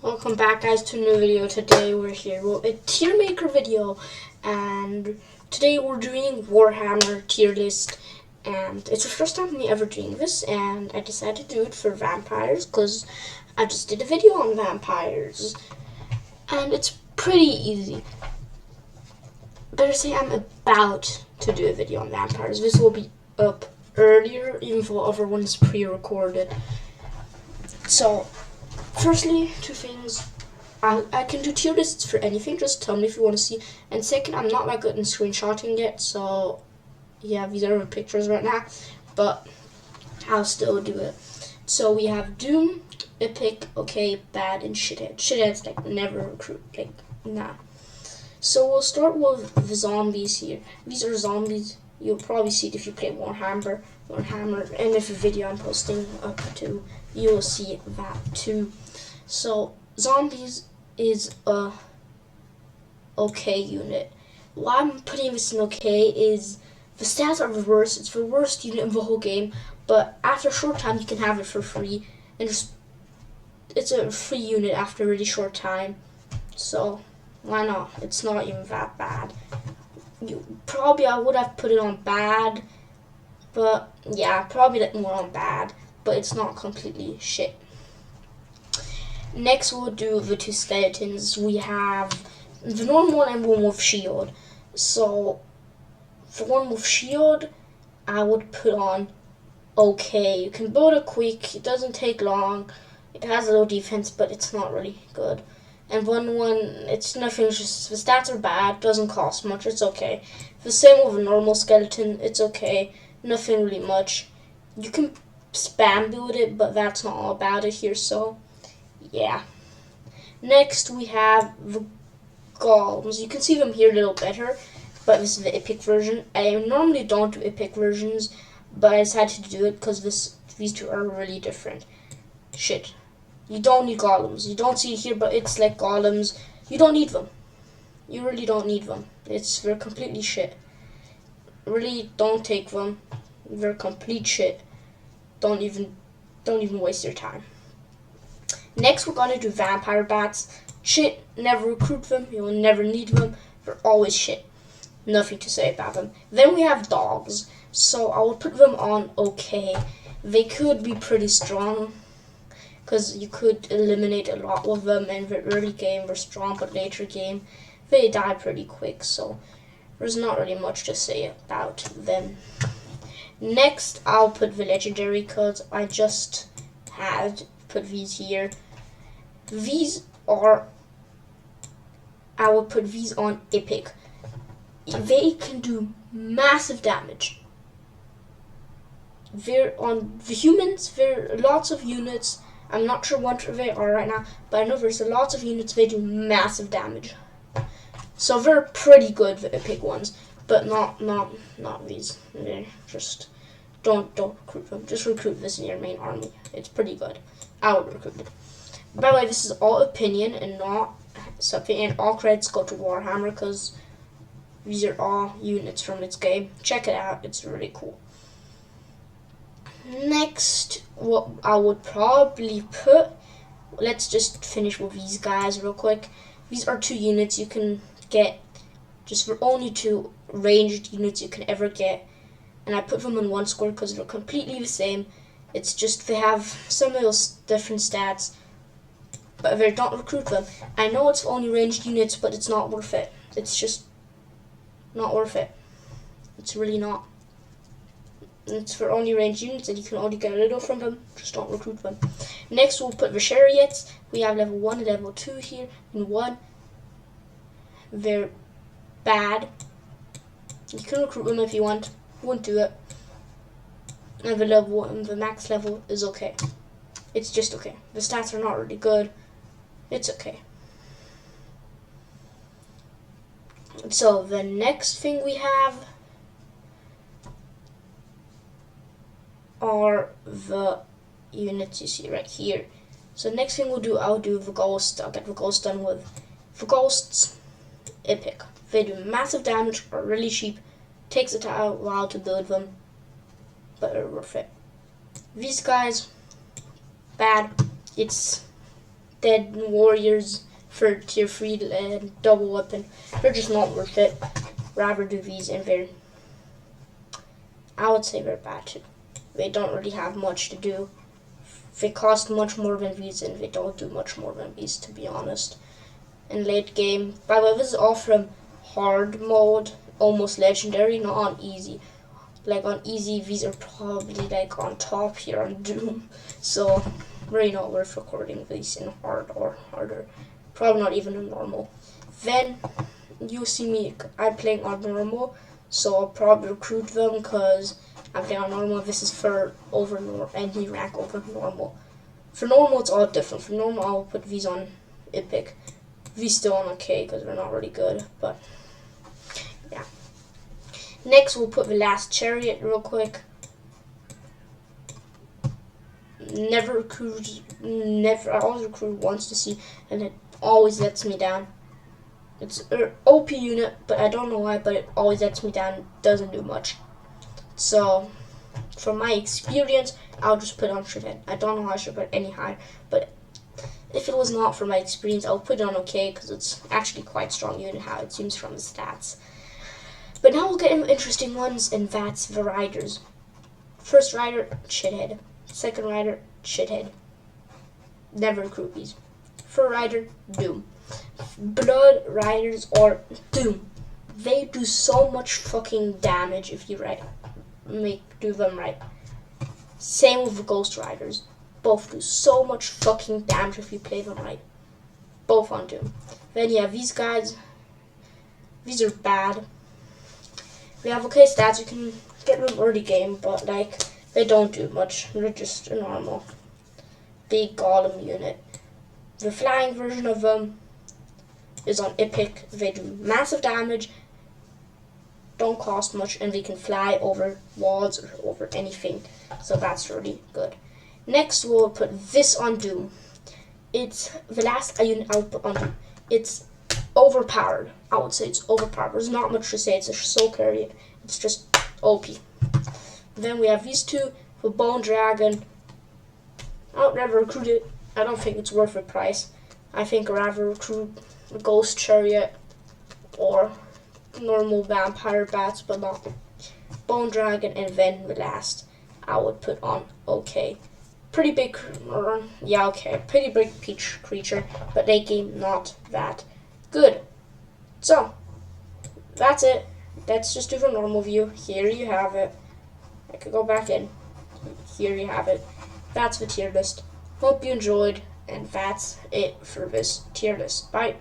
Welcome back, guys, to a new video. Today we're here with a tier maker video, and today we're doing Warhammer tier list, and it's the first time me ever doing this, and I decided to do it for vampires because I just did a video on vampires, and it's pretty easy. Better say I'm about to do a video on vampires. This will be up earlier, even though other one's pre-recorded. So, firstly, two things. I can do tier lists for anything, just tell me if you want to see. And second, I'm not that good in screenshotting yet, so yeah, these are pictures right now, but I'll still do it. So we have Doom, Epic, okay, Bad, and Shithead. Shithead's like never recruit, like nah. So we'll start with the zombies here. These are zombies. You'll probably see it if you play Warhammer, and if a video I'm posting up to, you'll see that too. So zombies is a okay unit. Why I'm putting this in okay is the stats are the worst. It's the worst unit in the whole game, but after a short time you can have it for free, and it's a free unit after a really short time. So why not? It's not even that bad. I would have put it on bad, but yeah, probably like more on bad, but it's not completely shit. Next, we'll do the two skeletons. We have the normal one and one with shield. So, the one with shield, I would put on okay. You can build it quick, it doesn't take long, it has a low defense, but it's not really good. And one, it's nothing, just the stats are bad, doesn't cost much, it's okay. The same with a normal skeleton, it's okay, nothing really much. You can spam build it, but that's not all about it here, so yeah. Next, we have the golems. You can see them here a little better, but this is the epic version. I normally don't do epic versions, but I decided to do it because these two are really different. Shit. You don't need golems. You don't see it here, but it's like golems. You don't need them. You really don't need them. They're completely shit. Really don't take them. They're complete shit. Don't even waste your time. Next, we're gonna do vampire bats. Shit, never recruit them. You'll never need them. They're always shit. Nothing to say about them. Then we have dogs. So I will put them on okay. They could be pretty strong, because you could eliminate a lot with them. In the early game, they're strong, but later game, they die pretty quick. So there's not really much to say about them. Next, I'll put the legendary, because I just had put these here. I would put these on epic. They can do massive damage. They're on the humans, there are lots of units. I'm not sure what they are right now, but I know there's lots of units, they do massive damage. So they're pretty good, the epic ones, but not these. They're just don't recruit them. Just recruit this in your main army. It's pretty good. I would recruit it. By the way, this is all opinion and not something, and all credits go to Warhammer because these are all units from its game. Check it out, it's really cool. Next, what I would probably put, let's just finish with these guys real quick. These are two units you can get, just for only two ranged units you can ever get, and I put them in one square because they're completely the same. It's just they have some little different stats, but if I don't recruit them, I know it's only ranged units, but it's not worth it. It's just not worth it. It's really not. It's for only ranged units, and you can only get a little from them. Just don't recruit them. Next, we'll put the chariots. We have level 1 and level 2 here, and 1. They're bad. You can recruit them if you want. Won't do it. And the level 1, the max level is okay. It's just okay. The stats are not really good. It's okay. So the next thing we have are the units you see right here. So next thing I'll do the ghost. I'll get the ghost done with. The ghosts, epic. They do massive damage, are really cheap. Takes a while to build them, but they're worth it. These guys, bad. It's dead warriors for tier 3 and double weapon. They're just not worth it. Rather do these, and I would say they're bad too. They don't really have much to do. They cost much more than these, and they don't do much more than these, to be honest. In late game, by the way, this is all from hard mode, almost legendary, not on easy. Like on easy, these are probably like on top here on Doom, so really not worth recording these in hard or harder. Probably not even in normal. Then you see me, I'm playing on normal, so I'll probably recruit them because I'm playing on normal. This is for any rank over normal. For normal, it's all different. For normal, I'll put these on epic. These still on okay because they're not really good, but yeah. Next, we'll put the last chariot real quick. Never recruit. I always recruit once to see, and it always lets me down. It's an OP unit, but I don't know why, but it always lets me down. It doesn't do much. So, from my experience, I'll just put on Shithead. I don't know how I should put any higher, but if it was not for my experience, I'll put it on okay, because it's actually quite strong unit how it seems from the stats. But now we'll get into interesting ones, and that's the riders. First rider, Shithead. Second rider, Shithead. Never recruit these. Third rider, Doom. Blood riders or Doom. They do so much fucking damage if you do them right. Same with the Ghost Riders. Both do so much fucking damage if you play them right. Both on Doom. Then you have these guys. These are bad. They have okay stats. You can get them early game, but like they don't do much. They're just a normal big golem unit. The flying version of them is on epic. They do massive damage, don't cost much, and they can fly over walls or over anything. So that's really good. Next, we'll put this on Doom. It's the last unit I'll put on Doom. It's overpowered. I would say it's overpowered. There's not much to say. It's a soul carrier. It's just OP. Then we have these two for Bone Dragon. I would never recruit it. I don't think it's worth the price. I think I'd rather recruit a Ghost Chariot or normal Vampire Bats, but not Bone Dragon. And then the last I would put on okay. Pretty big, pretty big peach creature, but late game not that good. So that's it. Let's just do the normal view. Here you have it. I could go back in. Here you have it. That's the tier list. Hope you enjoyed, and that's it for this tier list. Bye.